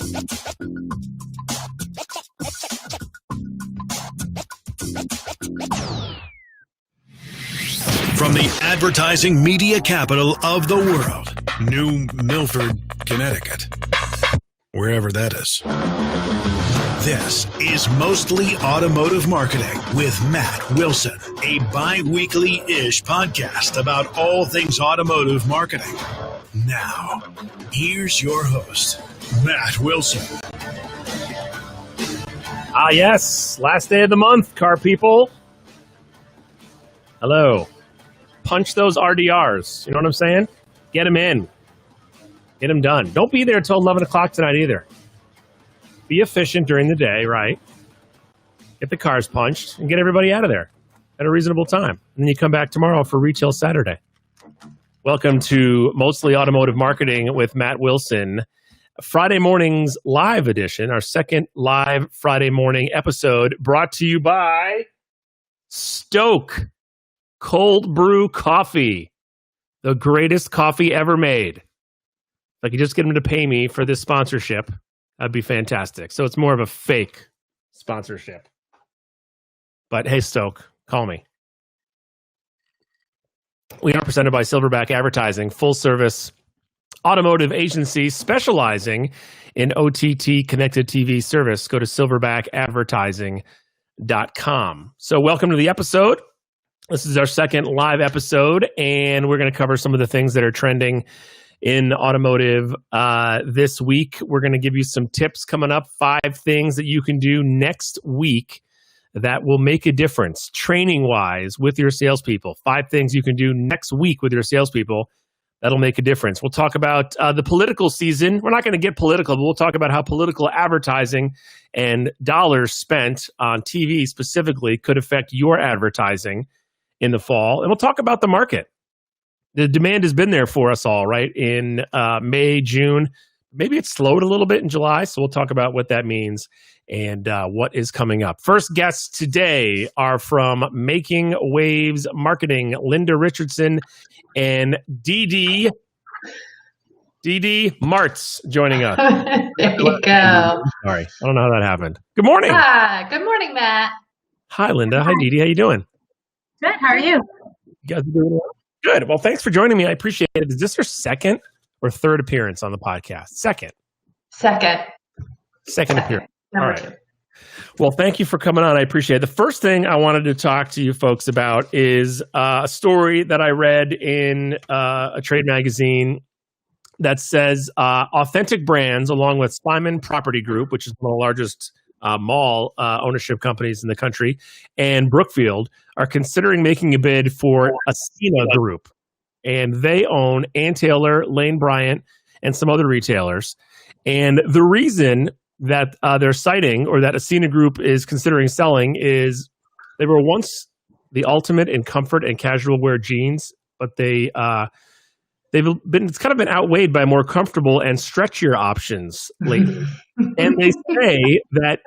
From the advertising media capital of the world, New Milford, Connecticut, wherever that is. This is Mostly Automotive Marketing with Matt Wilson, a bi-weekly-ish podcast about all things automotive marketing. Now, here's your host, Matt Wilson. Yes, last day of the month, car people. Hello. Punch those RDRs. You know what I'm saying? Get them in. Get them done. Don't be there until 11 o'clock tonight either. Be efficient during the day, right? Get the cars punched and get everybody out of there at a reasonable time. And then you come back tomorrow for Retail Saturday. Welcome to Mostly Automotive Marketing with Matt Wilson. Friday morning's live edition, our second live Friday morning episode, brought to you by Stoke Cold Brew Coffee, the greatest coffee ever made. If I could just get them to pay me for this sponsorship, that'd be fantastic. So it's more of a fake sponsorship. But hey, Stoke, call me. We are presented by Silverback Advertising, full-service automotive agency specializing in OTT connected TV service. Go to silverbackadvertising.com. So welcome to the episode. This is our second live episode, and we're going to cover some of the things that are trending in automotive this week. We're going to give you some tips coming up, 5 things that you can do next week that will make a difference training-wise with your salespeople. 5 things you can do next week with your salespeople that'll make a difference. We'll talk about the political season. We're not going to get political, but we'll talk about how political advertising and dollars spent on TV specifically could affect your advertising in the fall. And we'll talk about the market. The demand has been there for us all, right? In May, June, maybe it slowed a little bit in July. So we'll talk about what that means and what is coming up. First guests today are from Making Waves Marketing, Linda Richardson and Dee Martz joining us. There you go. Sorry, I don't know how that happened. Good morning. Hi. Good morning, Matt. Hi, Linda. Hi, Dee. How you doing? Good. How are you? You guys are doing well? Good. Well, thanks for joining me. I appreciate it. Is this your second or third appearance on the podcast? Second appearance. All right. 2. Well, thank you for coming on. I appreciate it. The first thing I wanted to talk to you folks about is a story that I read in a trade magazine that says authentic brands, along with Simon Property Group, which is one of the largest mall ownership companies in the country, and Brookfield are considering making a bid for Ascena Group. And they own Ann Taylor, Lane Bryant, and some other retailers. And the reason that they're citing, or that Ascena Group is considering selling, is they were once the ultimate in comfort and casual wear jeans, but they've been, it's kind of been outweighed by more comfortable and stretchier options lately. And they say that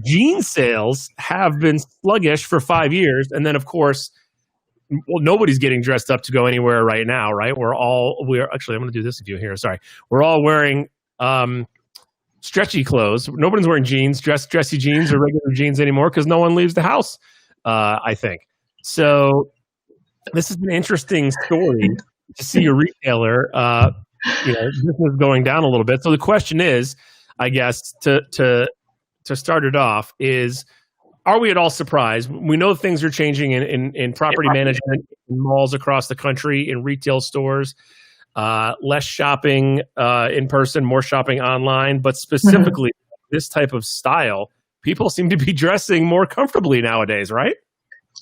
jean sales have been sluggish for 5 years. And then, of course, well, nobody's getting dressed up to go anywhere right now, right? Actually, I'm going to do this with you here. Sorry. We're all wearing stretchy clothes. Nobody's wearing jeans, dressy jeans or regular jeans anymore because no one leaves the house, I think. So this is an interesting story to see a retailer, business going down a little bit. So the question is, I guess, to start it off is, are we at all surprised? We know things are changing in property management, in malls across the country, in retail stores, less shopping in person, more shopping online, but specifically this type of style, people seem to be dressing more comfortably nowadays, right?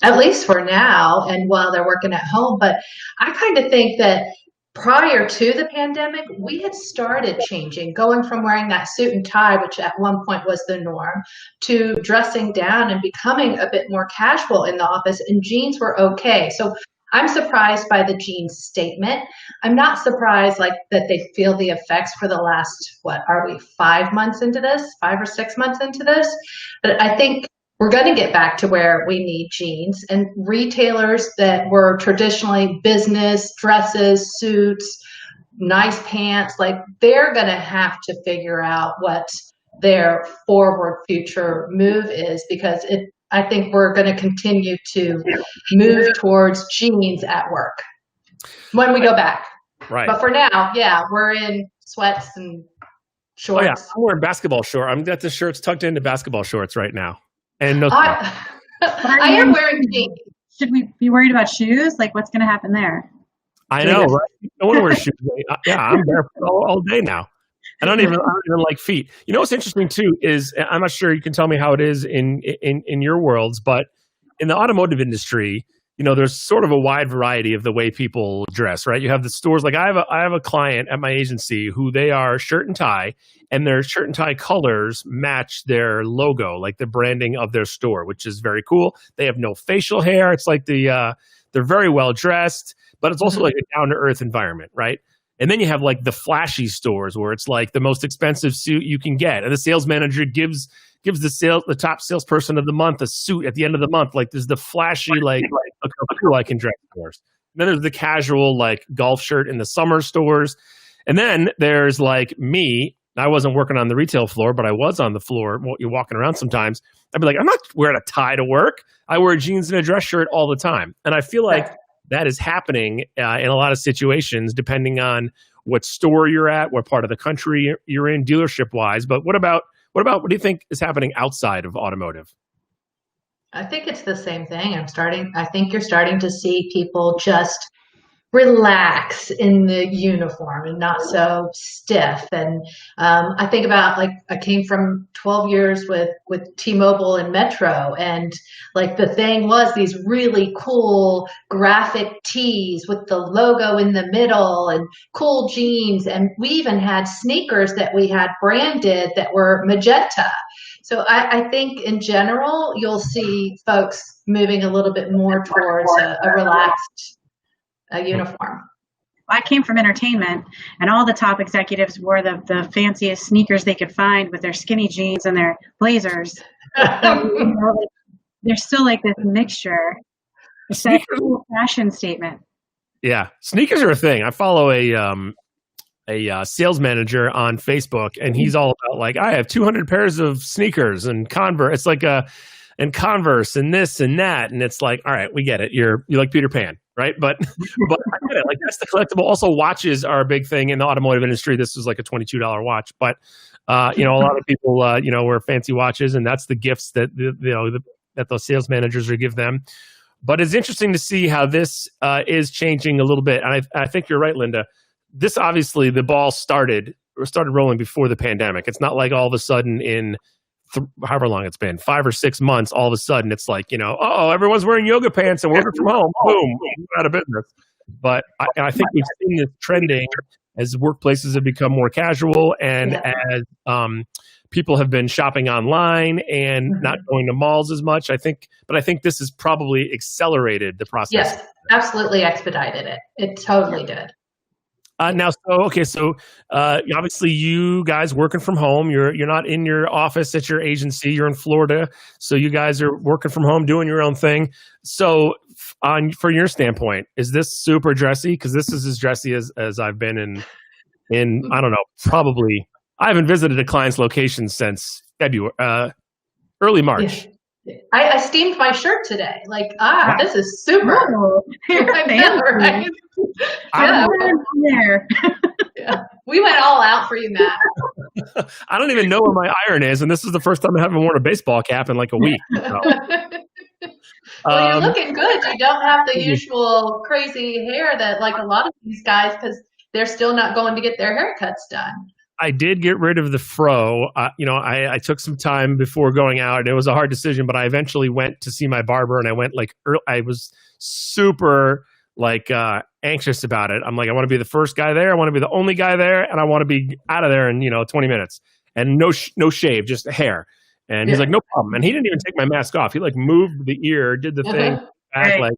At least for now, and while they're working at home. But I kind of think that prior to the pandemic, we had started changing, going from wearing that suit and tie, which at one point was the norm, to dressing down and becoming a bit more casual in the office, and jeans were okay. So I'm surprised by the jeans statement. I'm not surprised that they feel the effects for the last, 5 months into this, 5 or 6 months into this. But I think we're going to get back to where we need jeans, and retailers that were traditionally business, dresses, suits, nice pants. Like they're going to have to figure out what their forward future move is, because I think we're going to continue to move towards jeans at work when we go back. Right. But for now, yeah, we're in sweats and shorts. Oh yeah, I'm wearing basketball shorts. I'm got the shirts tucked into basketball shorts right now. And no I am wearing jeans. Should we be worried about shoes? Like, what's going to happen there? I know, right? No one wears shoes. Yeah, I'm barefoot all day now. I don't even like feet. You know what's interesting too is, I'm not sure you can tell me how it is in your worlds, but in the automotive industry, you know, there's sort of a wide variety of the way people dress, right? You have the stores, like I have a client at my agency who they are shirt and tie, and their shirt and tie colors match their logo, like the branding of their store, which is very cool. They have no facial hair. It's like they're very well dressed, but it's also like a down to earth environment, right? And then you have like the flashy stores where it's like the most expensive suit you can get, and the sales manager gives the top salesperson of the month a suit at the end of the month. Like there's the flashy, like look how cool I can dress stores. And then there's the casual like golf shirt in the summer stores. And then there's like me. I wasn't working on the retail floor, but I was on the floor. You're walking around sometimes. I'd be like, I'm not wearing a tie to work. I wear jeans and a dress shirt all the time. And I feel like that is happening in a lot of situations, depending on what store you're at, what part of the country you're in, dealership wise. But what do you think is happening outside of automotive? I think it's the same thing. I think you're starting to see people just relax in the uniform and not so stiff. And I think about, like, I came from 12 years with T-Mobile and Metro, and like the thing was these really cool graphic tees with the logo in the middle and cool jeans. And we even had sneakers that we had branded that were magenta. So I think in general, you'll see folks moving a little bit more towards a relaxed uniform. I came from entertainment, and all the top executives wore the fanciest sneakers they could find with their skinny jeans and their blazers. They're still like this mixture. It's a cool fashion statement. Yeah, sneakers are a thing. I follow a sales manager on Facebook, and he's all about like, I have 200 pairs of sneakers and Converse. It's like and Converse and this and that, and it's like, all right, we get it. You like Peter Pan, right? But I get it. Like that's the collectible. Also, watches are a big thing in the automotive industry. This was like a $22 watch, but a lot of people wear fancy watches, and that's the gifts that that those sales managers are give them. But it's interesting to see how this is changing a little bit. And I think you're right, Linda. This obviously the ball started rolling before the pandemic. It's not like all of a sudden in however long it's been, 5 or 6 months, all of a sudden it's like, everyone's wearing yoga pants and working from home. Boom, we're out of business. But I think we've seen this trending as workplaces have become more casual and as people have been shopping online and not going to malls as much. I think this has probably accelerated the process. Yes, absolutely expedited it. It totally did. So obviously you guys working from home. You're not in your office at your agency. You're in Florida, so you guys are working from home, doing your own thing. So, from your standpoint, is this super dressy? Because this is as dressy as I've been in I don't know, probably I haven't visited a client's location since February, early March. Yeah. I steamed my shirt today. Like, wow. This is super. Right? Yeah. There. Yeah. We went all out for you, Matt. I don't even know where my iron is, and this is the first time I haven't worn a baseball cap in like a week. So. Well, you're looking good. You don't have the usual crazy hair that like a lot of these guys, because they're still not going to get their haircuts done. I did get rid of the fro. I took some time before going out, and it was a hard decision, but I eventually went to see my barber, and I went like early. I was super anxious about it. I'm like, I want to be the first guy there. I want to be the only guy there, and I want to be out of there in 20 minutes. And no shave, just hair. And he's like, no problem. And he didn't even take my mask off. He moved the ear, did the thing back,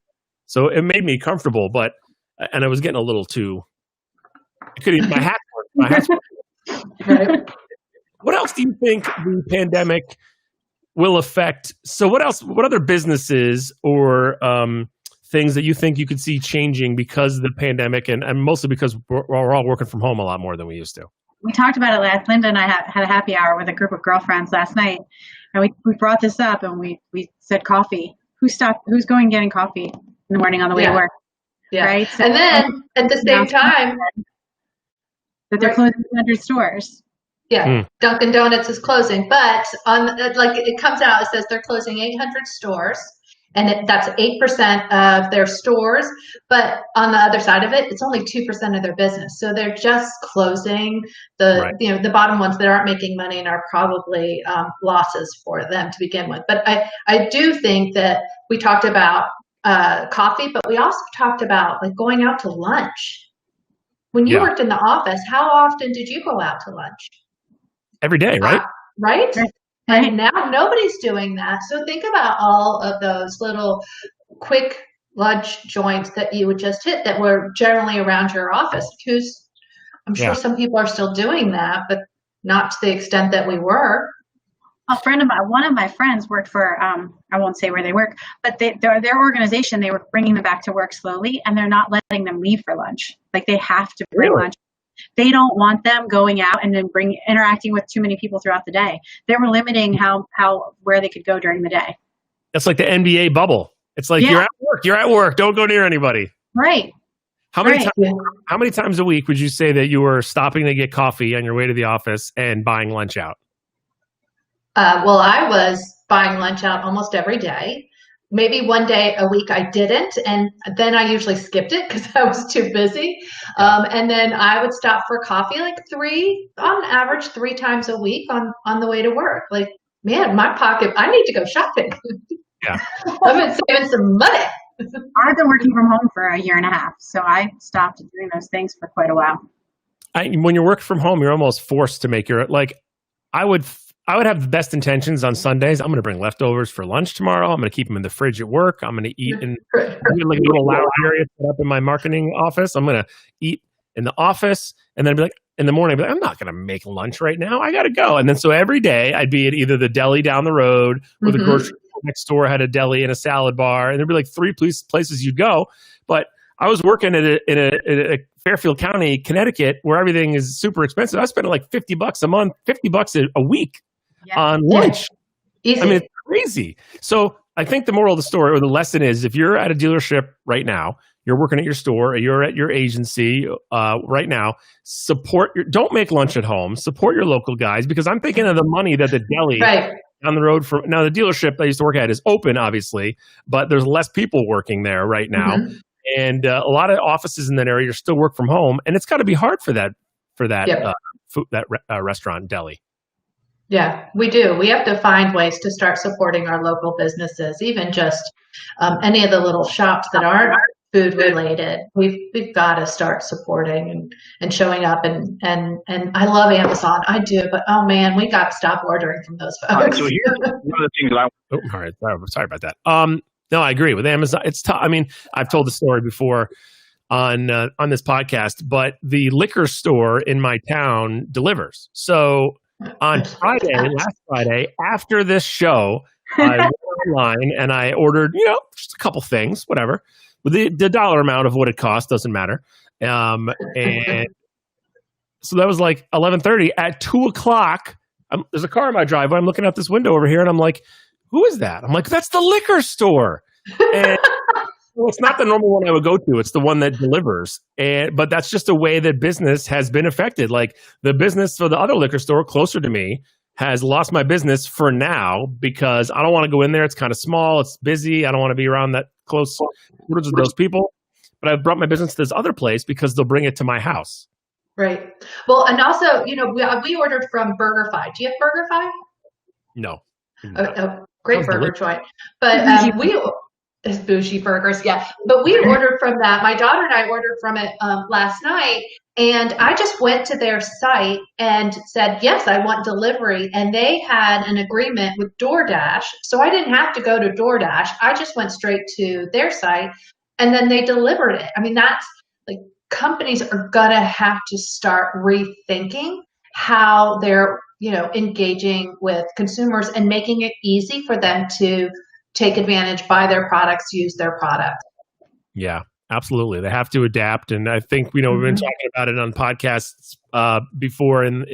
so it made me comfortable. And I was getting a little too. I could my hat worked. My hat's right. What else do you think the pandemic will affect? So what else? What other businesses or things that you think you could see changing because of the pandemic, and mostly because we're all working from home a lot more than we used to? We talked about it last. Linda and I had a happy hour with a group of girlfriends last night, and we brought this up, and we said coffee. Who's going getting coffee in the morning on the way to work? Yeah. Right. So, and then at the same time, that they're closing 100 stores. Yeah, Dunkin' Donuts is closing, but it comes out, it says they're closing 800 stores, and that's 8% of their stores. But on the other side of it, it's only 2% of their business. So they're just closing the bottom ones that aren't making money and are probably losses for them to begin with. But I do think that we talked about coffee, but we also talked about like going out to lunch. When you worked in the office, how often did you go out to lunch? Every day, right? Right? And now nobody's doing that. So think about all of those little quick lunch joints that you would just hit that were generally around your office. I'm sure some people are still doing that, but not to the extent that we were. One of my friends worked for, I won't say where they work, but their organization, they were bringing them back to work slowly, and they're not letting them leave for lunch. Like they have to bring lunch. They don't want them going out and then interacting with too many people throughout the day. They were limiting where they could go during the day. That's like the NBA bubble. It's like you're at work. Don't go near anybody. Right. How many times a week would you say that you were stopping to get coffee on your way to the office and buying lunch out? Well, I was buying lunch out almost every day. Maybe one day a week I didn't, and then I usually skipped it because I was too busy. And then I would stop for coffee on average, 3 times a week on the way to work. Like, man, my pocket, I need to go shopping. Yeah. I've been saving some money. I've been working from home for a year and a half, so I stopped doing those things for quite a while. When you're working from home, you're almost forced to make I would have the best intentions on Sundays. I'm going to bring leftovers for lunch tomorrow. I'm going to keep them in the fridge at work. I'm going to eat in like a little lounge area set up in my marketing office. I'm going to eat in the office, and then I'd be like, in the morning, I'd be like, I'm not going to make lunch right now. I got to go. And then so every day I'd be at either the deli down the road or the grocery store next door had a deli and a salad bar, and there'd be like 3 places you'd go. But I was working in a Fairfield County, Connecticut, where everything is super expensive. I was spending like $50 a month, $50 a week on lunch. Easy. I mean, it's crazy. So I think the moral of the story or the lesson is if you're at a dealership right now, you're working at your store, or you're at your agency right now, don't make lunch at home. Support your local guys, because I'm thinking of the money that the deli down the road from now. The dealership I used to work at is open, obviously, but there's less people working there right now. And a lot of offices in that area are still work from home, and it's got to be hard for that restaurant deli. Yeah, we do. We have to find ways to start supporting our local businesses, even just any of the little shops that aren't food related. We've got to start supporting and showing up. And I love Amazon. I do, but oh man, we got to stop ordering from those folks. All right, so here's one of the things that all right, sorry about that. No, I agree with Amazon. It's tough. I mean, I've told the story before on this podcast, but the liquor store in my town delivers. So on last Friday, after this show, I went online and I ordered, just a couple things, whatever. The dollar amount of what it cost doesn't matter. And so that was like 11:30. At 2:00, there's a car in my driveway. I'm looking out this window over here, and I'm like, who is that? I'm like, that's the liquor store. And well, it's not the normal one I would go to. It's the one that delivers. But that's just a way that business has been affected. Like the business for the other liquor store closer to me has lost my business for now because I don't want to go in there. It's kind of small. It's busy. I don't want to be around that close quarters with those people. But I've brought my business to this other place because they'll bring it to my house. Right. Well, and also, we ordered from BurgerFi. Do you have BurgerFi? No. A great burger joint. But it's bougie burgers, yeah. But we ordered from that. My daughter and I ordered from it last night, and I just went to their site and said, yes, I want delivery. And they had an agreement with DoorDash, so I didn't have to go to DoorDash. I just went straight to their site, and then they delivered it. I mean, that's like companies are gonna have to start rethinking how they're engaging with consumers and making it easy for them to take advantage, buy their products, use their products. Yeah, absolutely. They have to adapt, and I think we've been talking about it on podcasts before, in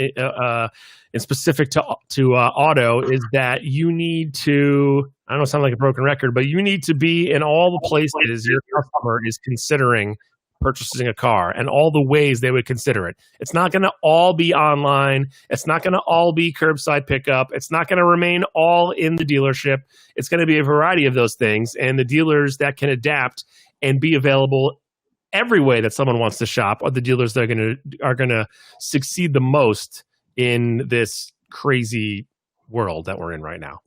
specific to auto, is that you need to. I don't sound like a broken record, but you need to be in all the places your customer is considering purchasing a car, and all the ways they would consider it. It's not going to all be online. It's not going to all be curbside pickup. It's not going to remain all in the dealership. It's going to be a variety of those things, and the dealers that can adapt and be available every way that someone wants to shop are the dealers that are going to succeed the most in this crazy world that we're in right now.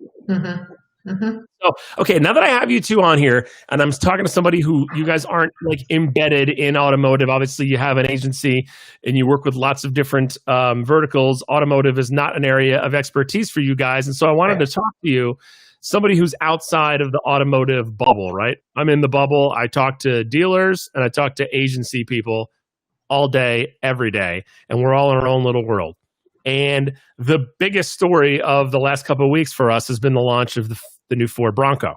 So, okay, now that I have you two on here, and I'm talking to somebody who you guys aren't like embedded in automotive. Obviously, you have an agency and you work with lots of different verticals. Automotive is not an area of expertise for you guys, and so I wanted to talk to you, somebody who's outside of the automotive bubble, right? I'm in the bubble. I talk to dealers and I talk to agency people all day, every day, and we're all in our own little world. And the biggest story of the last couple of weeks for us has been the launch of the new Ford Bronco.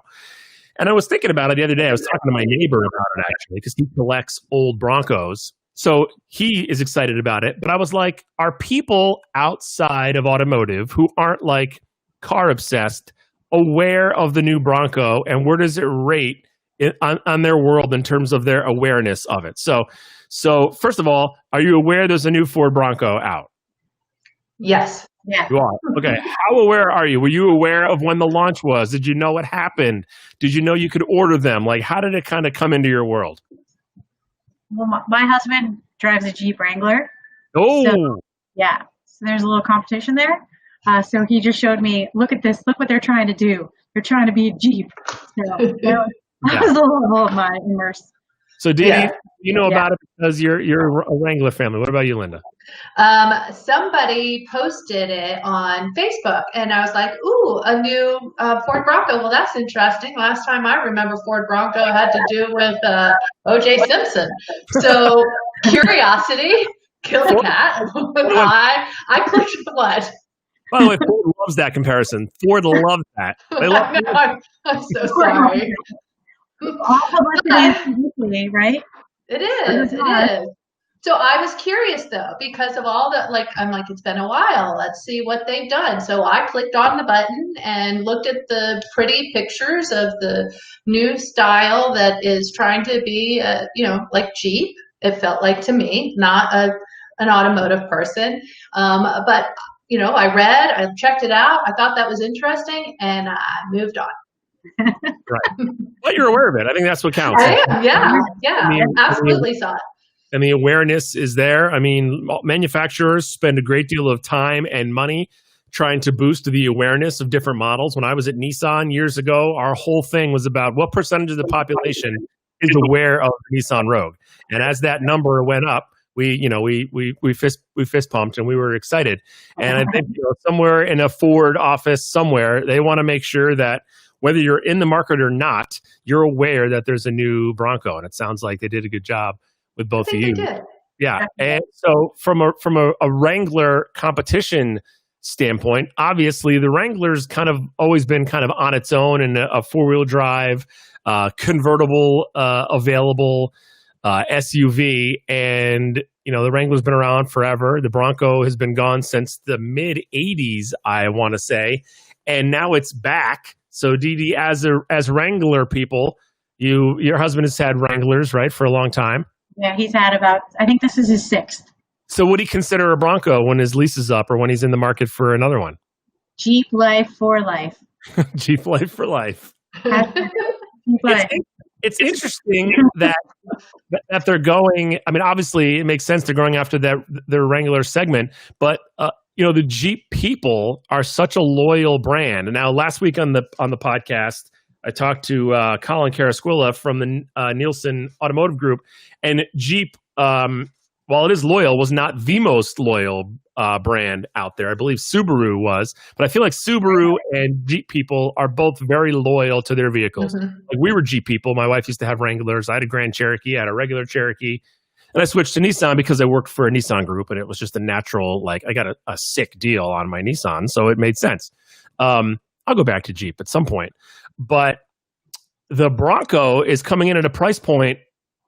And I was thinking about it the other day. I was talking to my neighbor about it, actually, because he collects old Broncos. So he is excited about it. But I was like, are people outside of automotive who aren't like car obsessed aware of the new Bronco, and where does it rate on their world in terms of their awareness of it? So first of all, are you aware there's a new Ford Bronco out? Yes. Yeah. You are. Okay. How aware are you? Were you aware of when the launch was? Did you know what happened? Did you know you could order them? Like, how did it kind of come into your world? Well, my husband drives a Jeep Wrangler. Oh. So, yeah. So there's a little competition there. So he just showed me, look at this. Look what they're trying to do. They're trying to be a Jeep. So that was the level of my immerse. So, Dee, you know about it because you're a Wrangler family. What about you, Linda? Somebody posted it on Facebook, and I was like, ooh, a new Ford Bronco. Well, that's interesting. Last time I remember Ford Bronco had to do with O.J. Simpson. So curiosity killed the cat. I clicked what? By the way, Ford loves that comparison. Ford loves that. They love I'm so sorry. All publicity is right? It is. So I was curious though, because of all the, I'm like, it's been a while. Let's see what they've done. So I clicked on the button and looked at the pretty pictures of the new style that is trying to be, like Jeep. It felt like to me, not an automotive person. But I read, I checked it out. I thought that was interesting, and I moved on. Right. But you're aware of it. I think that's what counts. I am. Yeah. Absolutely saw it. And the awareness is there. I mean, manufacturers spend a great deal of time and money trying to boost the awareness of different models. When I was at Nissan years ago, our whole thing was about what percentage of the population is aware of the Nissan Rogue. And as that number went up, we fist pumped and we were excited. And I think somewhere in a Ford office somewhere, they want to make sure that whether you're in the market or not, you're aware that there's a new Bronco. And it sounds like they did a good job with both of you. Yeah. And so from a Wrangler competition standpoint, obviously the Wrangler's kind of always been kind of on its own in a four-wheel drive, convertible, available SUV. And, the Wrangler's been around forever. The Bronco has been gone since the mid-'80s, I want to say. And now it's back. So Dee, as Wrangler people, your husband has had Wranglers, right, for a long time. Yeah, he's had I think this is his 6th. So would he consider a Bronco when his lease is up or when he's in the market for another one? Jeep life for life. Jeep life for life. It's interesting that they're going. I mean, obviously, it makes sense they're going after their Wrangler segment, but the Jeep people are such a loyal brand. And now, last week on the podcast, I talked to Colin Carasquilla from the Nielsen Automotive Group, and Jeep, while it is loyal, was not the most loyal brand out there. I believe Subaru was, but I feel like Subaru and Jeep people are both very loyal to their vehicles. Mm-hmm. Like we were Jeep people. My wife used to have Wranglers. I had a Grand Cherokee. I had a regular Cherokee. And I switched to Nissan because I worked for a Nissan group, and it was just a natural, I got a sick deal on my Nissan, so it made sense. I'll go back to Jeep at some point. But the Bronco is coming in at a price point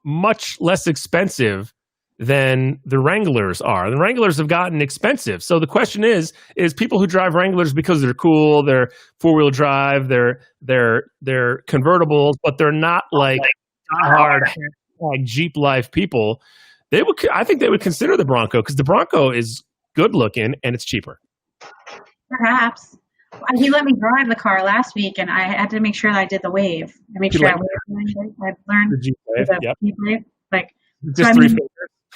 much less expensive than the Wranglers are. The Wranglers have gotten expensive. So the question is people who drive Wranglers because they're cool, they're four-wheel drive, they're convertibles, but they're not like hard like Jeep life people. I think they would consider the Bronco because the Bronco is good looking and it's cheaper. Perhaps. He let me drive the car last week, and I had to make sure that I did the wave. I made sure I learned The Jeep wave, the Jeep wave. Like just three fingers.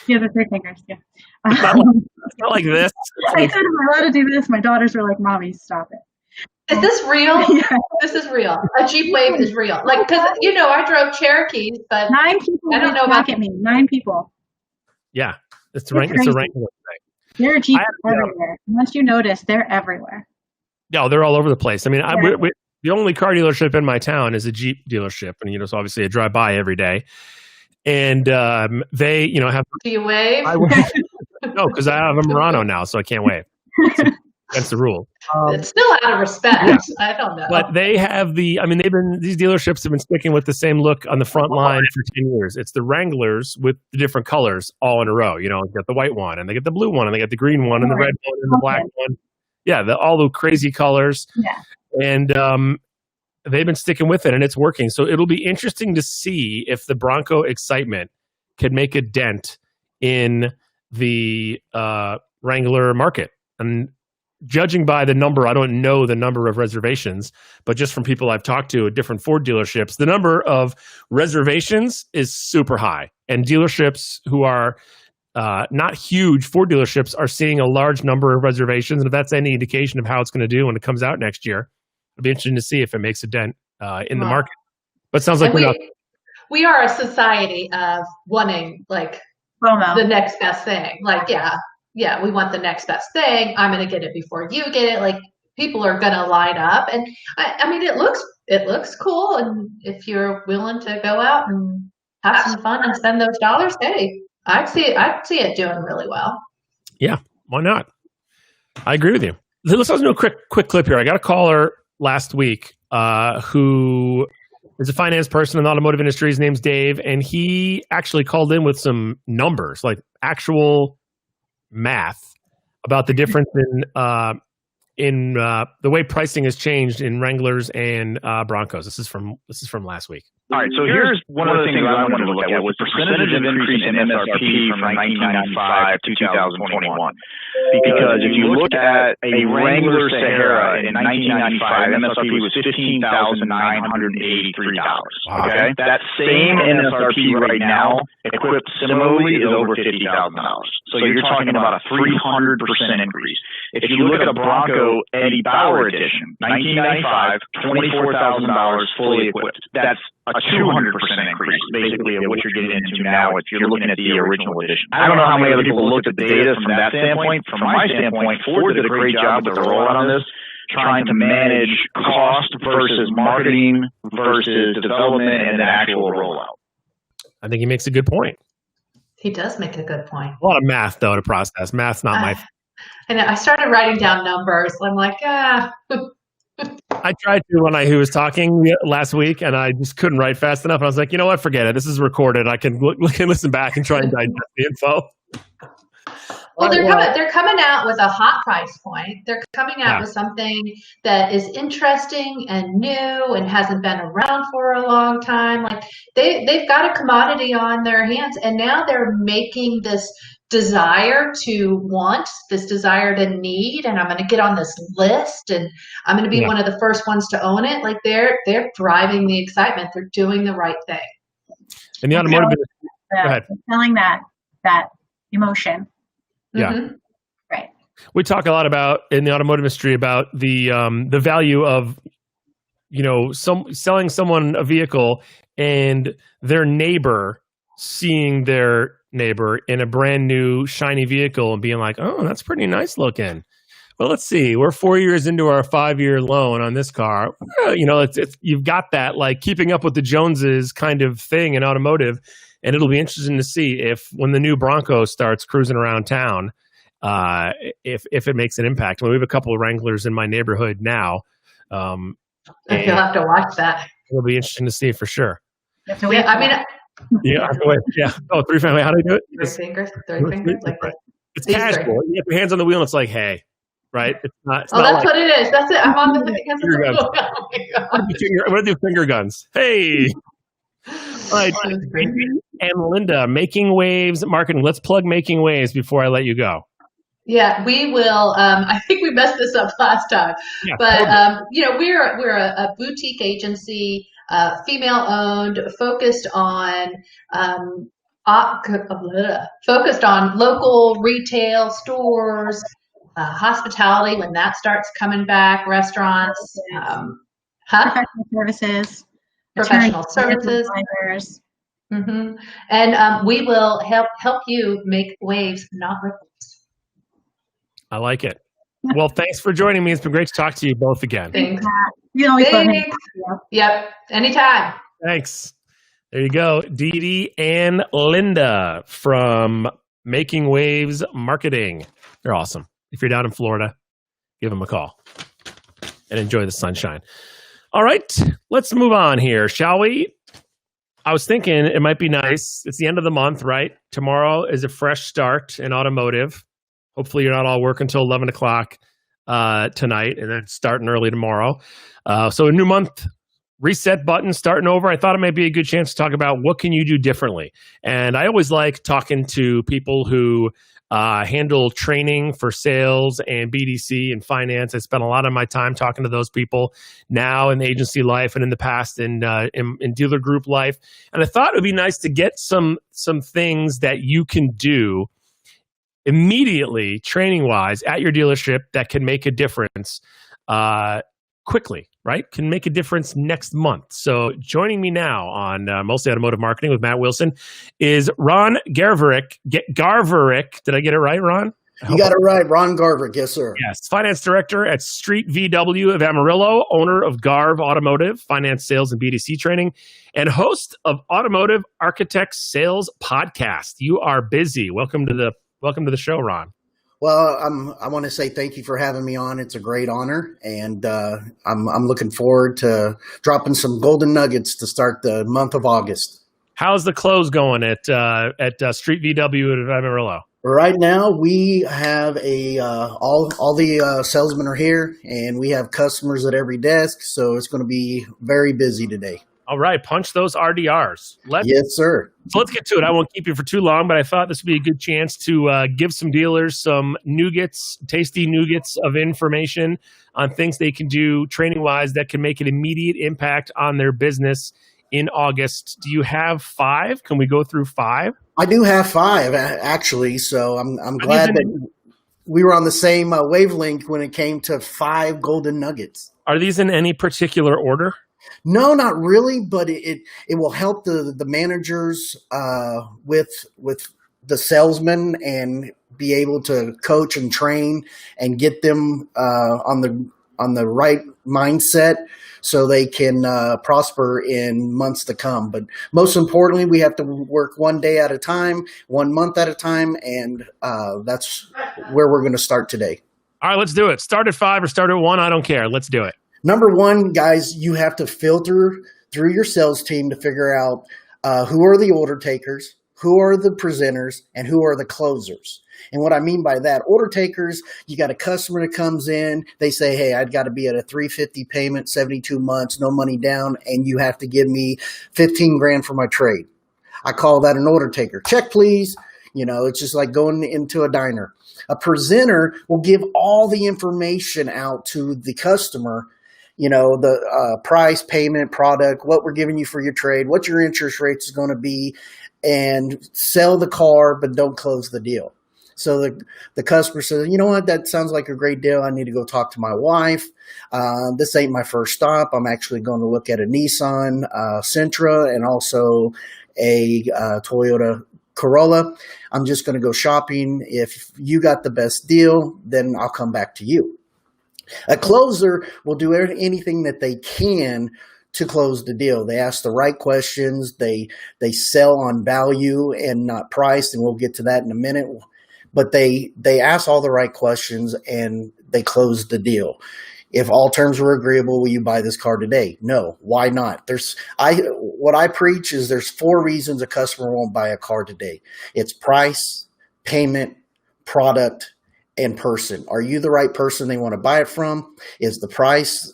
Yeah, the three fingers. Yeah. It's not like this. I said, "Am I allowed to do this?" My daughters were like, "Mommy, stop it." Is this real? Yeah. This is real. A Jeep Wave is real. Like, because, I drove Cherokees, but 9 people. I don't know about at me. 9 people. Yeah, it's a It's Wrangler thing. There are Jeeps everywhere. Once you notice, they're everywhere. No, they're all over the place. I mean, the only car dealership in my town is a Jeep dealership, and so obviously I drive by every day, and they have. Do you wave? I wave. No, because I have a Murano now, so I can't wave. That's the rule. It's still out of respect. Yeah. I don't know. But they have these dealerships have been sticking with the same look on the front line for 10 years. It's the Wranglers with the different colors all in a row. You get the white one, and they get the blue one, and they get the green one, and the red one, and the black one. Yeah, all the crazy colors. Yeah. And they've been sticking with it, and it's working. So it'll be interesting to see if the Bronco excitement can make a dent in the Wrangler market. And judging by the number, I don't know the number of reservations, but just from people I've talked to at different Ford dealerships, the number of reservations is super high. And dealerships who are not huge Ford dealerships are seeing a large number of reservations. And if that's any indication of how it's going to do when it comes out next year, it'll be interesting to see if it makes a dent in the market. But it sounds like we are a society of wanting the next best thing. Like, yeah, we want the next best thing. I'm going to get it before you get it. Like, people are going to line up, and I mean, it looks cool. And if you're willing to go out and have some fun and spend those dollars, hey, I'd see it doing really well. Yeah, why not? I agree with you. Let's do a quick clip here. I got a caller last week who is a finance person in the automotive industry. His name's Dave, and he actually called in with some numbers, like actual math about the difference in the way pricing has changed in Wranglers and Broncos. This is from last week. All right, so here's one of the things I wanted to look at was the percentage of increase in MSRP from 1995 to 2021. Because if you look at a Wrangler Sahara in 1995, MSRP was $15,983. Okay, that same MSRP right now, equipped similarly, is over $50,000. So you're talking about a 300% increase. If you look at a Bronco Eddie Bauer edition, 1995, $24,000 fully equipped. That's a 200% increase, basically, of what you're getting into now if you're looking at the original edition. I don't know how many other people looked at the data from that standpoint. From my standpoint, Ford did a great job with the rollout on this, trying to manage cost versus marketing versus development and the actual rollout. I think he makes a good point. He does make a good point. A lot of math, though, to process. Math's not my... And I started writing down numbers. I'm like, I tried to when he was talking last week, and I just couldn't write fast enough. And I was like, you know what? Forget it. This is recorded. I can listen back and try and digest the info. Well, they're coming out with a hot price point. They're coming out with something that is interesting and new and hasn't been around for a long time. Like they've got a commodity on their hands, and now they're making this desire to want, this desire to need, and I'm going to get on this list, and I'm going to be one of the first ones to own it. Like they're driving the excitement. They're doing the right thing. In the automotive industry, go ahead. Selling that emotion. Yeah. Mm-hmm. Right. We talk a lot about in the automotive industry about the value of selling someone a vehicle and their neighbor seeing their neighbor in a brand new shiny vehicle and being like, oh, that's pretty nice looking. Well, let's see. We're 4 years into our 5-year loan on this car. It's you've got that like keeping up with the Joneses kind of thing in automotive. And it'll be interesting to see if when the new Bronco starts cruising around town, if it makes an impact. Well, we have a couple of Wranglers in my neighborhood now. You'll have to watch that. It'll be interesting to see for sure. Yeah, I mean, Yeah. Yeah. Oh, three family. How do you do it? Three fingers, like this. It's These casual. three. You have your hands on the wheel and it's like, hey, right? It's not. It's Oh, not that's like, what it is. That's it. I'm on the hands of Finger the guns. wheel. Oh my God. I'm going to do finger guns. Hey. All right. And Linda, Making Waves Marketing. Let's plug Making Waves before I let you go. Yeah, we will. I think we messed this up last time, Yeah, but we're a boutique agency, female owned, focused on local retail stores, hospitality when that starts coming back, restaurants, Professional services. professional attorneys, services. advisors. And we will help you make waves, not ripples. I like it. Well, thanks for joining me. It's been great to talk to you both again. Thanks. You always love him. Thanks. Yep. Anytime. Thanks. There you go. Dee Dee and Linda from Making Waves Marketing. They're awesome. If you're down in Florida, give them a call and enjoy the sunshine. All right, let's move on here, shall we? I was thinking it might be nice. It's the end of the month, right? Tomorrow is a fresh start in automotive. Hopefully you're not all working until 11 o'clock tonight and then starting early tomorrow. So a new month, reset button, starting over. I thought it might be a good chance to talk about what can you do differently. And I always like talking to people who handle training for sales and BDC and finance. I spend a lot of my time talking to those people now in agency life and in the past in dealer group life. And I thought it would be nice to get some things that you can do immediately, training wise, at your dealership that can make a difference quickly, right? Can make a difference next month. So joining me now on Mostly Automotive Marketing with Matt Wilson is Ron Garverick. Garverick. Did I get it right, Ron? You got it right. Ron Garverick. Yes, sir. Yes. Finance Director at Street VW of Amarillo, owner of Garv Automotive, finance, sales, and BDC training, and host of Automotive Architects Sales Podcast. You are busy. Welcome to the show, Ron. Well, I want to say thank you for having me on. It's a great honor, and I'm looking forward to dropping some golden nuggets to start the month of August. How's the close going at Street VW at Amarillo? Right now, we have all the salesmen are here, and we have customers at every desk, so it's going to be very busy today. All right, punch those RDRs. Yes, sir. So let's get to it. I won't keep you for too long, but I thought this would be a good chance to give some dealers some tasty nougats of information on things they can do training-wise that can make an immediate impact on their business in August. Do you have 5? Can we go through 5? I do have 5, actually, so I'm glad that we were on the same wavelength when it came to 5 golden nuggets. Are these in any particular order? No, not really, but it will help the managers with the salesmen and be able to coach and train and get them on the right mindset so they can prosper in months to come. But most importantly, we have to work one day at a time, 1 month at a time, and that's where we're going to start today. All right, let's do it. Start at 5 or start at 1. I don't care. Let's do it. Number 1, guys, you have to filter through your sales team to figure out who are the order takers, who are the presenters, and who are the closers. And what I mean by that, order takers, you got a customer that comes in, they say, hey, I've got to be at a $350 payment, 72 months, no money down, and you have to give me $15,000 for my trade. I call that an order taker. Check, please. It's just like going into a diner. A presenter will give all the information out to the customer, the price, payment, product, what we're giving you for your trade, what your interest rates is going to be, and sell the car, but don't close the deal. So the customer says, you know what, that sounds like a great deal. I need to go talk to my wife. This ain't my first stop. I'm actually going to look at a Nissan Sentra and also a Toyota Corolla. I'm just going to go shopping. If you got the best deal, then I'll come back to you. A closer will do anything that they can to close the deal. They ask the right questions. They sell on value and not price, and we'll get to that in a minute. But they ask all the right questions and they close the deal. If all terms were agreeable, will you buy this car today? No. Why not? what I preach is there's 4 reasons a customer won't buy a car today. It's price, payment, product, and person. Are you the right person they want to buy it from? Is the price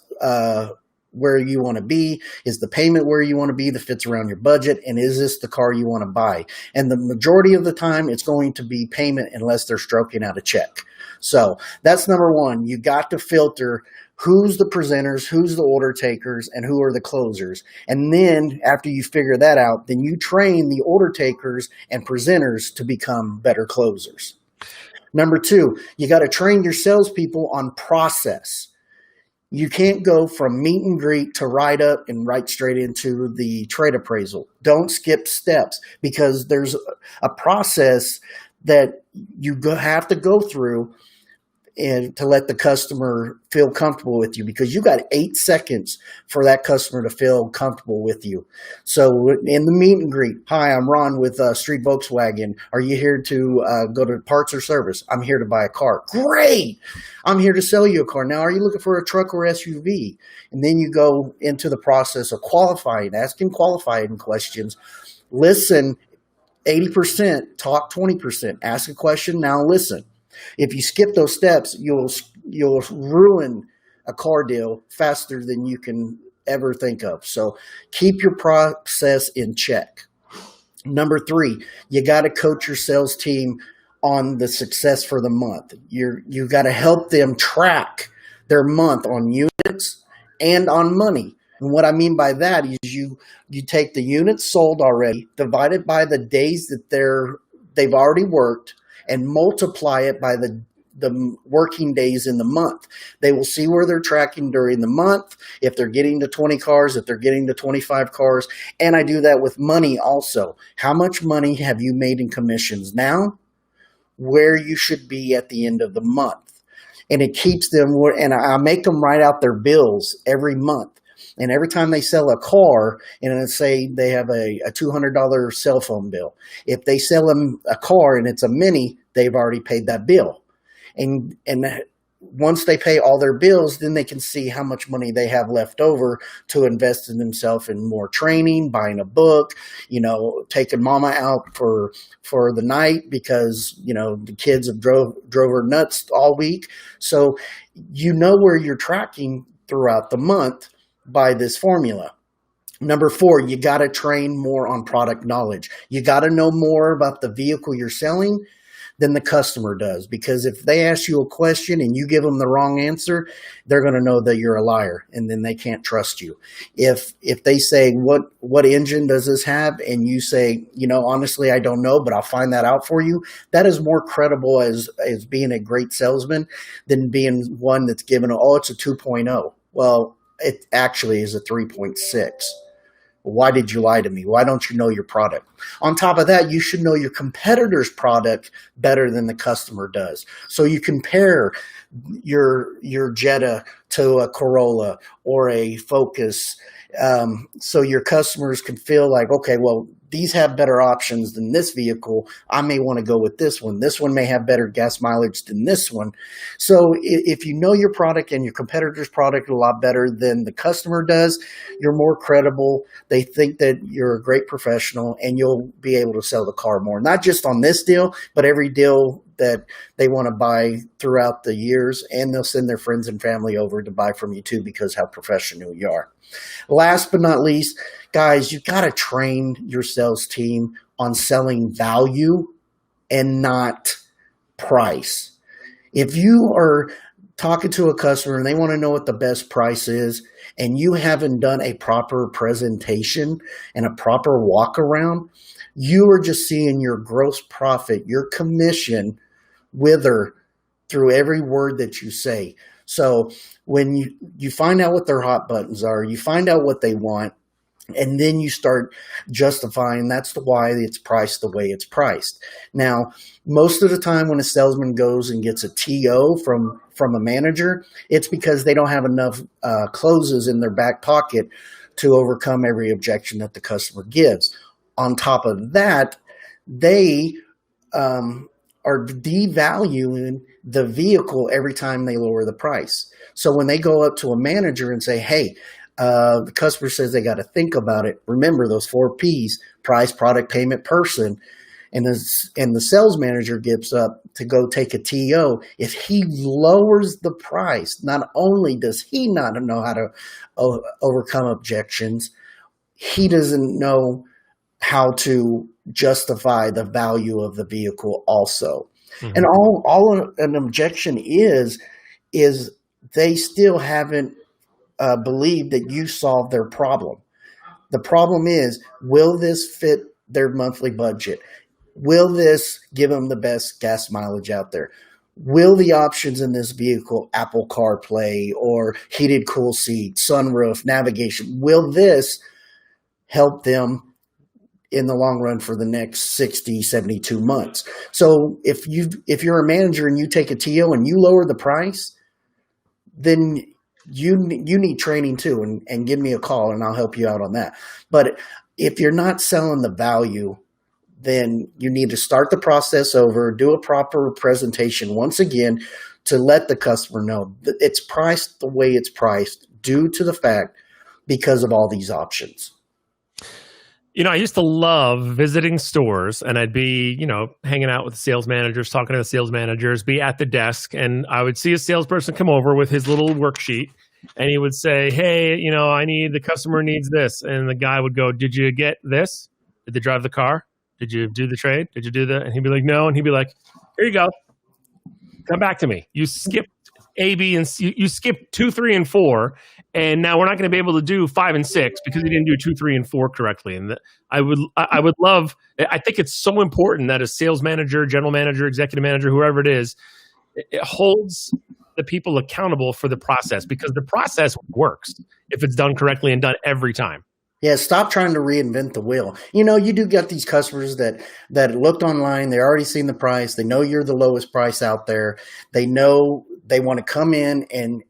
where you want to be? Is the payment where you want to be that fits around your budget? And is this the car you want to buy? And the majority of the time, it's going to be payment unless they're stroking out a check. So that's number 1. You got to filter who's the presenters, who's the order takers, and who are the closers. And then after you figure that out, then you train the order takers and presenters to become better closers. Number 2, you got to train your salespeople on process. You can't go from meet and greet to write up and right straight into the trade appraisal. Don't skip steps, because there's a process that you have to go through and to let the customer feel comfortable with you, because you got 8 seconds for that customer to feel comfortable with you. So in the meet and greet, hi, I'm Ron with Street Volkswagen. Are you here to go to parts or service? I'm here to buy a car. Great. I'm here to sell you a car. Now, are you looking for a truck or SUV? And then you go into the process of qualifying, asking qualifying questions. Listen 80%, talk 20%. Ask a question, now listen. If you skip those steps, you'll ruin a car deal faster than you can ever think of. So keep your process in check. Number 3, you got to coach your sales team on the success for the month. You got to help them track their month on units and on money. And what I mean by that is you take the units sold already, divide it by the days that they've already worked, and multiply it by the working days in the month. They will see where they're tracking during the month, if they're getting to 20 cars, if they're getting to 25 cars. And I do that with money also. How much money have you made in commissions now? Where you should be at the end of the month. And it keeps them, and I make them write out their bills every month. And every time they sell a car, and let's say they have a $200 cell phone bill, if they sell them a car and it's a Mini, they've already paid that bill. And once they pay all their bills, then they can see how much money they have left over to invest in themselves in more training, buying a book, taking mama out for the night because, the kids have drove her nuts all week. So where you're tracking throughout the month by this formula. Number 4, you got to train more on product knowledge. You got to know more about the vehicle you're selling than the customer does, because if they ask you a question and you give them the wrong answer, they're going to know that you're a liar, and then they can't trust you. If they say, what engine does this have? And you say, honestly, I don't know, but I'll find that out for you. That is more credible as being a great salesman than being one that's given, it's a 2.0. Well, it actually is a 3.6. Why did you lie to me? Why don't you know your product? On top of that, you should know your competitor's product better than the customer does. So you compare your Jetta to a Corolla or a Focus, so your customers can feel like, okay, well, these have better options than this vehicle. I may want to go with this one. This one may have better gas mileage than this one. So if you know your product and your competitor's product a lot better than the customer does, you're more credible. They think that you're a great professional, and you'll be able to sell the car more. Not just on this deal, but every deal that they want to buy throughout the years, and they'll send their friends and family over to buy from you too, because how professional you are. Last but not least, guys, you got to train your sales team on selling value and not price. If you are talking to a customer and they want to know what the best price is, and you haven't done a proper presentation and a proper walk around, you are just seeing your gross profit, your commission wither through every word that you say. So when you find out what their hot buttons are, you find out what they want, and then you start justifying that's why it's priced the way it's priced. Now, most of the time when a salesman goes and gets a TO from a manager, it's because they don't have enough closes in their back pocket to overcome every objection that the customer gives. On top of that, they are devaluing the vehicle every time they lower the price. So when they go up to a manager and say, hey, The customer says they got to think about it. Remember those 4 P's: price, product, payment, person. And the sales manager gets up to go take a TO. If he lowers the price, not only does he not know how to overcome objections, he doesn't know how to justify the value of the vehicle also. Mm-hmm. And all an objection is they still haven't believed that you solved their problem. The problem is, will this fit their monthly budget? Will this give them the best gas mileage out there? Will the options in this vehicle, Apple CarPlay or heated cool seat, sunroof, navigation, will this help them in the long run for the next 60, 72 months? So if you're a manager and you take a TO and you lower the price, then you need training too, and give me a call and I'll help you out on that. But if you're not selling the value, then you need to start the process over, do a proper presentation once again to let the customer know that it's priced the way it's priced due to the fact because of all these options. I used to love visiting stores, and I'd be, hanging out with the sales managers, talking to the sales managers, be at the desk, and I would see a salesperson come over with his little worksheet, and he would say, hey, the customer needs this. And the guy would go, did you get this? Did they drive the car? Did you do the trade? Did you do that? And he'd be like, no. And he'd be like, here you go. Come back to me. You skipped A, B, and C. You skipped 2, 3, and 4. And now we're not going to be able to do 5 and 6 because you didn't do 2, 3, and 4 correctly. And I would love, I think it's so important that a sales manager, general manager, executive manager, whoever it is, it holds the people accountable for the process, because the process works if it's done correctly and done every time. Yeah, stop trying to reinvent the wheel. You do get these customers that looked online. They already seen the price. They know you're the lowest price out there. They know they want to come in and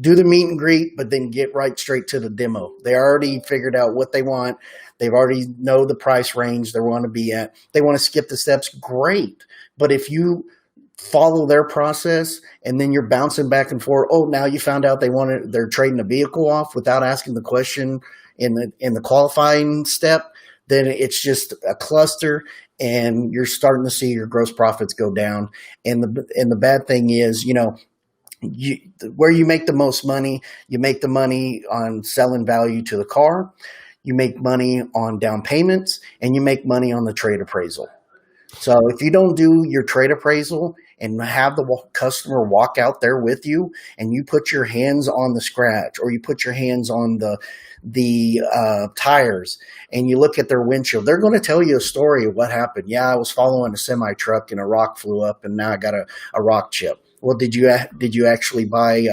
do the meet and greet, but then get right straight to the demo. They already figured out what they want. They've already know the price range they want to be at. They want to skip the steps. Great. But if you follow their process and then you're bouncing back and forth, now you found out they're trading a vehicle off without asking the question in the qualifying step, then it's just a cluster, and you're starting to see your gross profits go down. And the bad thing is, where you make the most money, you make the money on selling value to the car, you make money on down payments, and you make money on the trade appraisal. So if you don't do your trade appraisal and have the customer walk out there with you, and you put your hands on the scratch, or you put your hands on the tires, and you look at their windshield, they're going to tell you a story of what happened. Yeah, I was following a semi truck and a rock flew up, and now I got a rock chip. Well, did you actually buy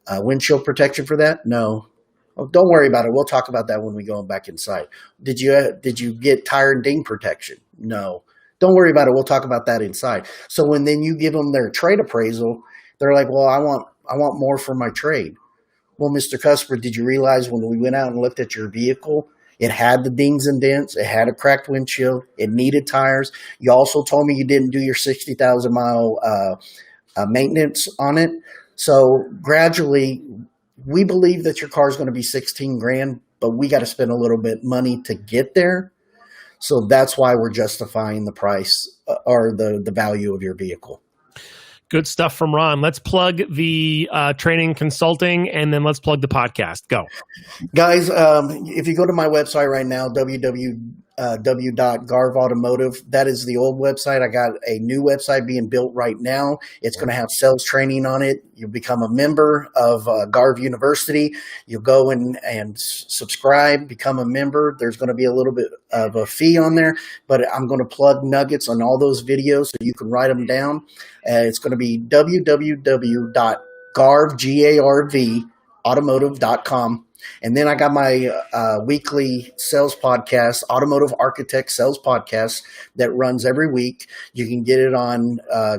windshield protection for that? No. Oh, don't worry about it. We'll talk about that when we go back inside. Did you get tire and ding protection? No. Don't worry about it. We'll talk about that inside. So when then you give them their trade appraisal, they're like, well, I want more for my trade. Well, Mr. Customer, did you realize when we went out and looked at your vehicle, it had the dings and dents, it had a cracked windshield, it needed tires. You also told me you didn't do your 60,000 mile maintenance on it. So gradually, we believe that your car is going to be 16 grand, but we got to spend a little bit money to get there. So that's why we're justifying the price or the value of your vehicle. Good stuff from Ron. Let's plug the training consulting, and then let's plug the podcast. Go. Guys, if you go to my website right now, www.garvautomotive, that is the old website. I got a new website being built right now. It's going to have sales training on it. You'll become a member of Garv University. You'll go and subscribe, become a member. There's going to be a little bit of a fee on there, but I'm going to plug nuggets on all those videos so you can write them down. It's going to be www.garvautomotive.com. And then I got my weekly sales podcast, Automotive Architect Sales Podcast, that runs every week. You can get it on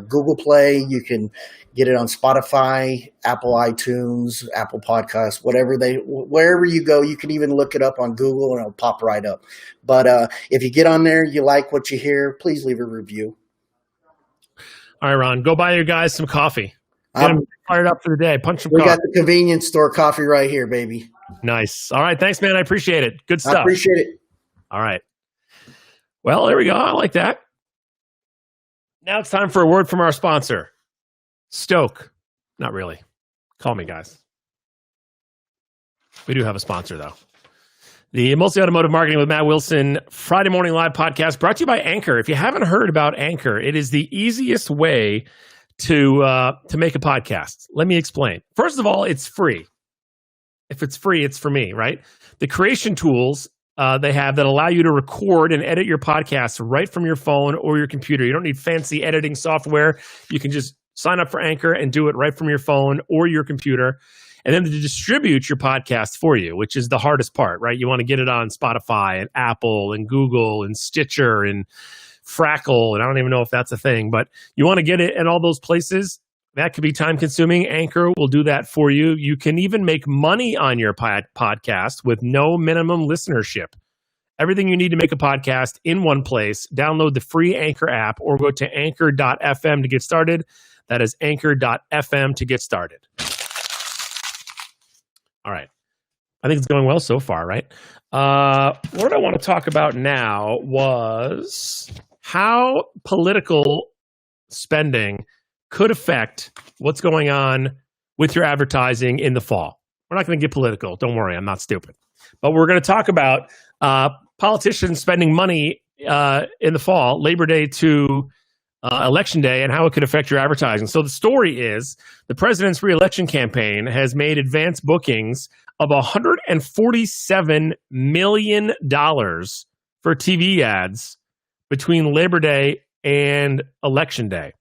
Google Play. You can get it on Spotify, Apple iTunes, Apple Podcasts, wherever you go. You can even look it up on Google and it'll pop right up. But if you get on there, you like what you hear, please leave a review. All right, Ron, go buy your guys some coffee. Get him fired up for the day. Punch some We coffee. got the convenience store coffee right here, baby. Nice. All right. Thanks, man. I appreciate it. Good stuff. I appreciate it. All right. Well, there we go. I like that. Now it's time for a word from our sponsor, Stoke. Not really. Call me, guys. We do have a sponsor, though. The Mostly Automotive Marketing with Matt Wilson Friday Morning Live podcast brought to you by Anchor. If you haven't heard about Anchor, it is the easiest way to make a podcast. Let me explain. First of all, it's free. If it's free, it's for me, right? The creation tools they have that allow you to record and edit your podcast right from your phone or your computer. You don't need fancy editing software. You can just sign up for Anchor and do it right from your phone or your computer. And then to distribute your podcast for you, which is the hardest part, right? You want to get it on Spotify and Apple and Google and Stitcher and Frackle. And I don't even know if that's a thing, but you want to get it in all those places. That could be time consuming. Anchor will do that for you. You can even make money on your podcast with no minimum listenership. Everything you need to make a podcast in one place. Download the free Anchor app or go to anchor.fm to get started. That is anchor.fm to get started. All right. I think it's going well so far, right? What I want to talk about now was how political spending could affect what's going on with your advertising in the fall. We're not going to get political. Don't worry, I'm not stupid. But we're going to talk about politicians spending money in the fall, Labor Day to Election Day, and how it could affect your advertising. So the story is the president's reelection campaign has made advance bookings of $147 million for TV ads between Labor Day and Election Day.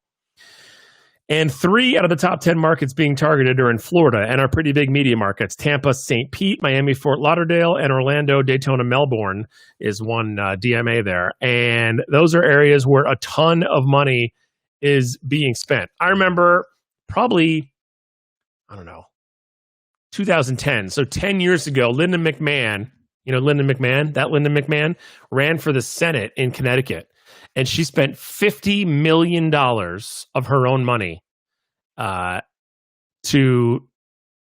And 3 out of the top 10 markets being targeted are in Florida and are pretty big media markets. Tampa, St. Pete, Miami, Fort Lauderdale, and Orlando, Daytona, Melbourne is one DMA there. And those are areas where a ton of money is being spent. I remember probably, 2010. So 10 years ago, Linda McMahon, Linda McMahon ran for the Senate in Connecticut. And she spent $50 million of her own money to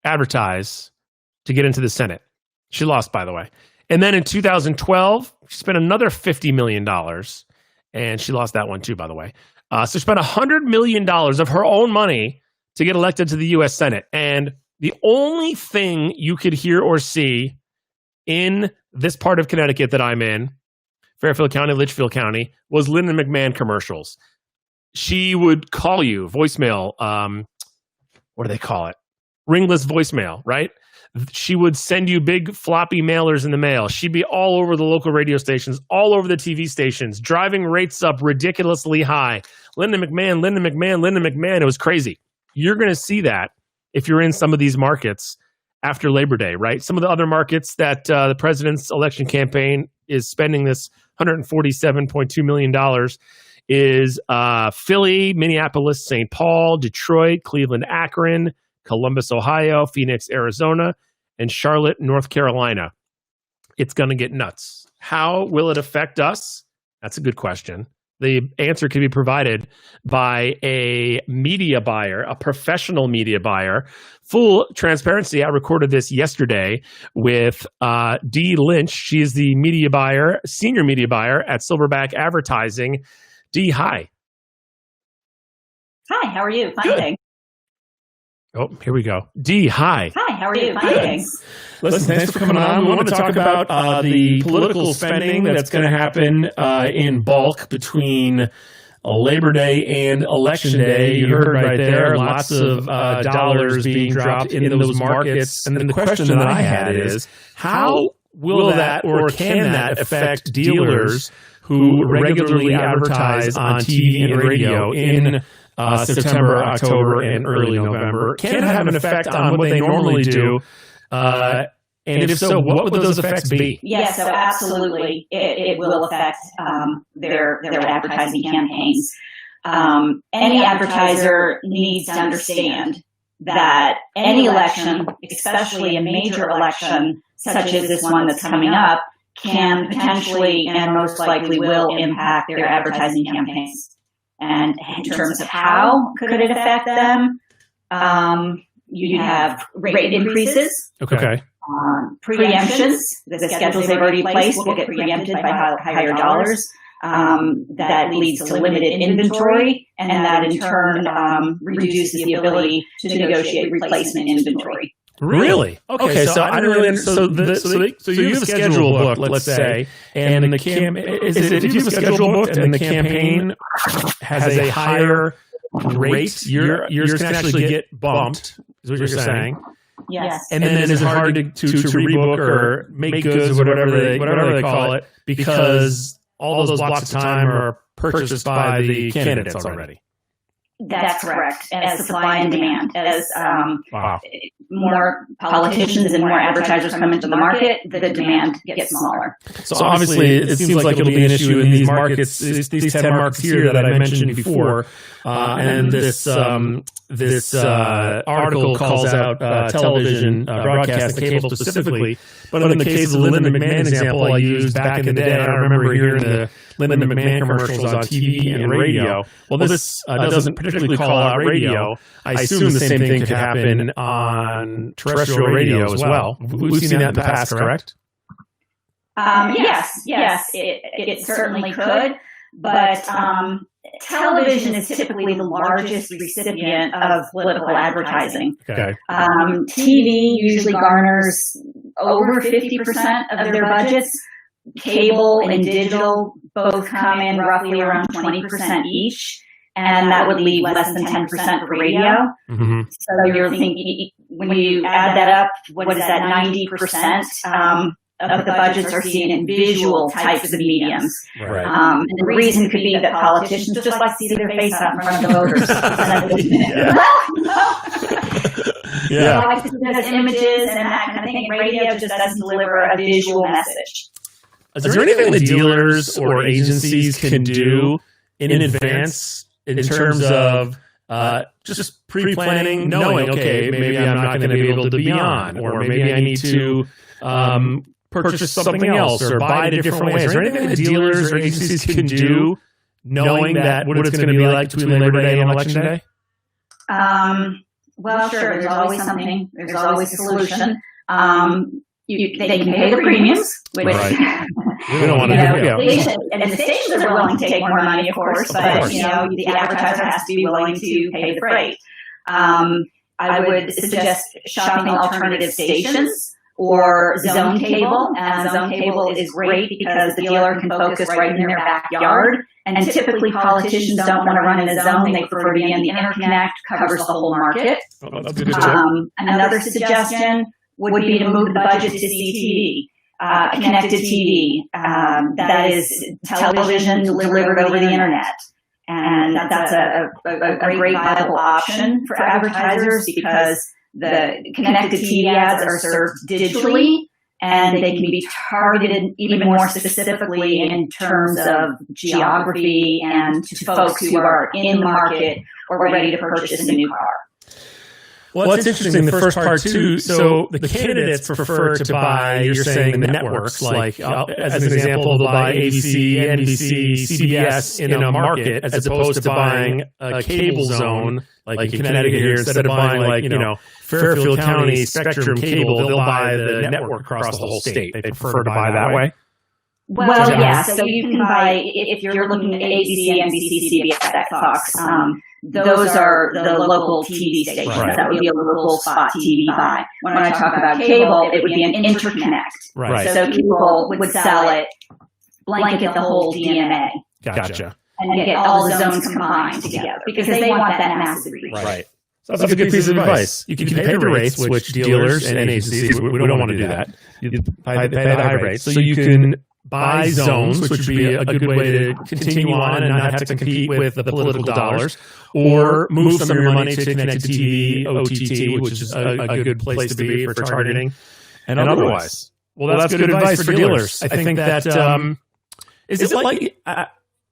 advertise to get into the Senate. She lost, by the way. And then in 2012, she spent another $50 million. And she lost that one too, by the way. So she spent $100 million of her own money to get elected to the U.S. Senate. And the only thing you could hear or see in this part of Connecticut that I'm in, Fairfield County, Litchfield County, was Linda McMahon commercials. She would call you, voicemail, what do they call it? Ringless voicemail, right? She would send you big floppy mailers in the mail. She'd be all over the local radio stations, all over the TV stations, driving rates up ridiculously high. Linda McMahon, Linda McMahon, Linda McMahon. It was crazy. You're going to see that if you're in some of these markets after Labor Day, right? Some of the other markets that the president's election campaign is spending this $147.2 million is Philly, Minneapolis, St. Paul, Detroit, Cleveland, Akron, Columbus, Ohio, Phoenix, Arizona, and Charlotte, North Carolina. It's going to get nuts. How will it affect us? That's a good question. The answer can be provided by a media buyer, a professional media buyer. Full transparency, I recorded this yesterday with Dee Lynch. She is the media buyer, senior media buyer at Silverback Advertising. Dee, hi. Hi, how are you? Fine, Good. thanks. Oh, here we go. Dee, hi. Hi, how are you? Fine, thanks. Listen, thanks for coming on. We want to talk about the political spending that's going to happen in bulk between Labor Day and Election Day. You heard right there, lots of dollars being dropped in those markets. And then the question that I had is, how will that or can that affect dealers who regularly advertise on TV and radio in September, October, and early November? Can it have an effect on what they normally do? And if so, what would those effects be? Yes, so absolutely, it will affect their advertising campaigns. Any advertiser needs to understand that any election, especially a major election such as this one that's coming up, can potentially and most likely will impact their advertising campaigns. And in terms of how could it affect them, You'd have rate increases, Okay. preemptions. The schedules they've already placed will get preempted by higher dollars. That leads to limited inventory, and that in turn reduces the ability to negotiate replacement inventory. Really? Okay, so I didn't really understand. So you have a schedule book, let's say, and the if you have a schedule booked and the campaign has a higher rate, yours can actually get bumped, is what you're saying. Yes. And then is it hard to rebook or make goods or whatever they call it, because all those blocks of time are purchased by the candidates already? That's correct. As supply and demand, as more politicians and more advertisers come into the market, the demand gets smaller. So obviously, it seems like it'll be an issue in these markets, these 10 markets here that I mentioned before. And this article calls out television, broadcast, and cable specifically. But in the case of the Linda McMahon example I used back in the day, I remember hearing the Linda McMahon commercials on TV and radio. Well, this doesn't particularly call out radio. I assume the same thing could happen on terrestrial radio as well. We've seen that in the past, correct? Yes, it certainly could. But television is typically the largest recipient of political advertising. Okay. TV usually garners over 50% of their budgets. Cable and digital both come in roughly around 20% each, and that would leave less than 10% for radio. Mm-hmm. So you're thinking, when you add that up, what is that, 90% of the budgets are seen in visual types of mediums. Right. And the reason could be that politicians just like to see their face out in front of the voters. Yeah. They like to see those images and that kind of thing. Radio just doesn't deliver a visual message. Is there anything the dealers or agencies can do in advance in terms of just pre-planning, knowing, okay, maybe I'm not going to be able to be on, or maybe I need to purchase something else or buy it a different way? Is there anything the dealers or agencies can do knowing that what it's going to be like between Labor Day and Election Day? Well, sure, there's always something. There's always a solution. They can pay the premiums, which right. We don't want to and the stations are willing to take more money, of course, but the advertiser has to be willing to pay the freight. I would suggest shopping alternative stations or zone cable. Zone cable is great because the dealer can focus right in their backyard. And typically politicians don't want to run in a zone. They prefer to be in the interconnect, covers the whole market. Oh, that's a good tip. Another suggestion would be to move the budget to CTV, connected TV. That is television delivered over the internet. And that's a great viable option for advertisers because the connected TV ads are served digitally, and they can be targeted even more specifically in terms of geography and to folks who are in the market or ready to purchase a new car. Well, it's interesting. The first part too. So the candidates prefer to buy. You're saying the networks, like as an example, they'll buy ABC, NBC, CBS in a market, as opposed to buying a cable zone like in Connecticut here. Instead of buying Fairfield County Spectrum Cable, they'll buy the network across the whole state. They prefer to buy that way. Well, yeah. So you can buy, if you're looking at ABC, NBC, CBS, Fox. Those are the local TV stations. Right. That would be a local spot TV buy. When I talk about cable, it would be an interconnect. Right. So people would sell it, blanket the whole DMA. Gotcha. And get all the zones combined together because they want that massive reach. Right. So that's a good piece of advice. You can pay the rates, which dealers and agencies, we don't want to do that. You pay the high rates. So you can buy zones, which would be a good way to continue on and not have to compete with the political dollars, or move some of your money to connected TV, OTT, which is a good place to be for targeting and otherwise. Well, that's good advice for dealers. I think that is it like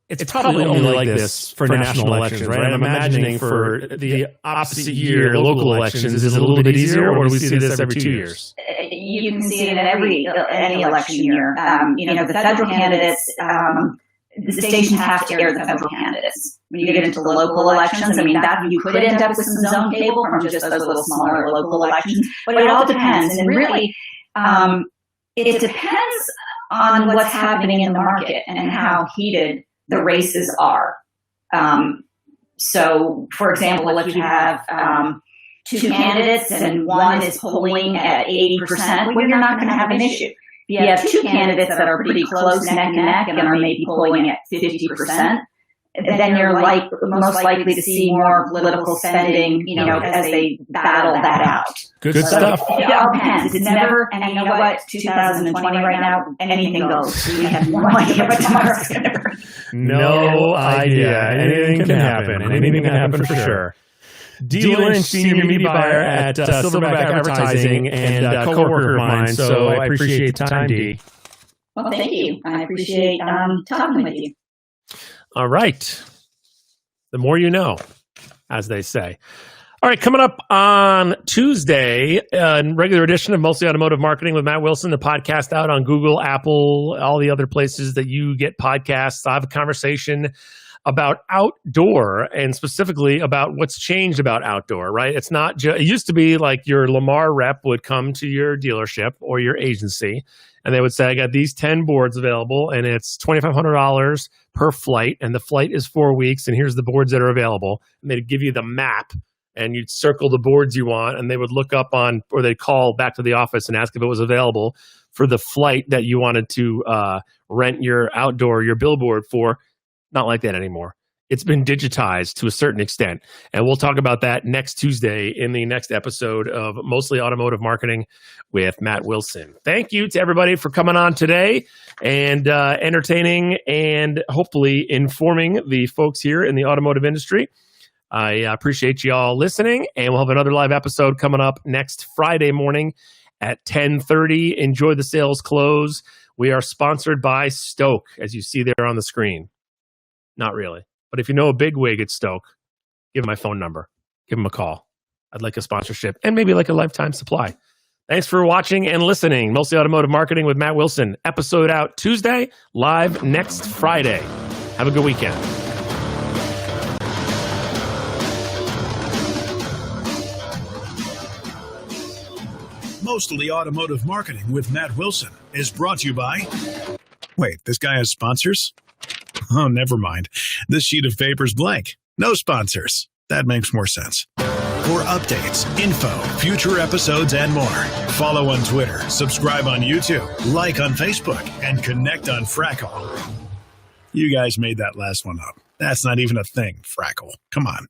it's probably only like this for national elections, right? I'm imagining for the opposite year, local elections, is it a little bit easier, or do we see this every 2 years? You can see it in any election year. The federal candidates, the stations have to air the federal candidates. When you get into local elections, I mean, that you could end up with some zone cable from just those little smaller local elections, but it all depends. And really, it depends on what's happening in the market and how heated the races are. So, for example, if you have two candidates and one is polling at 80%, well, you're not going to have an issue. If you have two candidates that are pretty close neck and neck and are maybe polling at 50%, then you're most likely to see more political spending, as they battle that out. Good stuff. It all depends. It's never, and you know what, 2020 right now, anything goes. We have no idea what tomorrow's going to bring. No idea. Anything can happen. Anything can happen for sure. Dee Lynch, senior media buyer at Silverback Advertising and a co-worker of mine. So I appreciate the time, Dee. Well, thank you. I appreciate talking with you. All right. The more you know, as they say. All right, coming up on Tuesday, a regular edition of Mostly Automotive Marketing with Matt Wilson, the podcast out on Google, Apple, all the other places that you get podcasts. I have a conversation about outdoor and specifically about what's changed about outdoor, right? It's not just, it used to be like your Lamar rep would come to your dealership or your agency and they would say, I got these 10 boards available and it's $2,500 per flight. And the flight is 4 weeks. And here's the boards that are available. And they'd give you the map and you'd circle the boards you want. And they would look up on, or they'd call back to the office and ask if it was available for the flight that you wanted to rent your outdoor, your billboard for. Not like that anymore. It's been digitized to a certain extent. And we'll talk about that next Tuesday in the next episode of Mostly Automotive Marketing with Matt Wilson. Thank you to everybody for coming on today and entertaining and hopefully informing the folks here in the automotive industry. I appreciate you all listening, and we'll have another live episode coming up next Friday morning at 10:30. Enjoy the sales close. We are sponsored by Stoke, as you see there on the screen. Not really. But if you know a big wig at Stoke, give him my phone number. Give him a call. I'd like a sponsorship and maybe like a lifetime supply. Thanks for watching and listening. Mostly Automotive Marketing with Matt Wilson. Episode out Tuesday, live next Friday. Have a good weekend. Mostly Automotive Marketing with Matt Wilson is brought to you by... Wait, this guy has sponsors? Oh, never mind. This sheet of paper's blank. No sponsors. That makes more sense. For updates, info, future episodes, and more, follow on Twitter, subscribe on YouTube, like on Facebook, and connect on Frackle. You guys made that last one up. That's not even a thing, Frackle. Come on.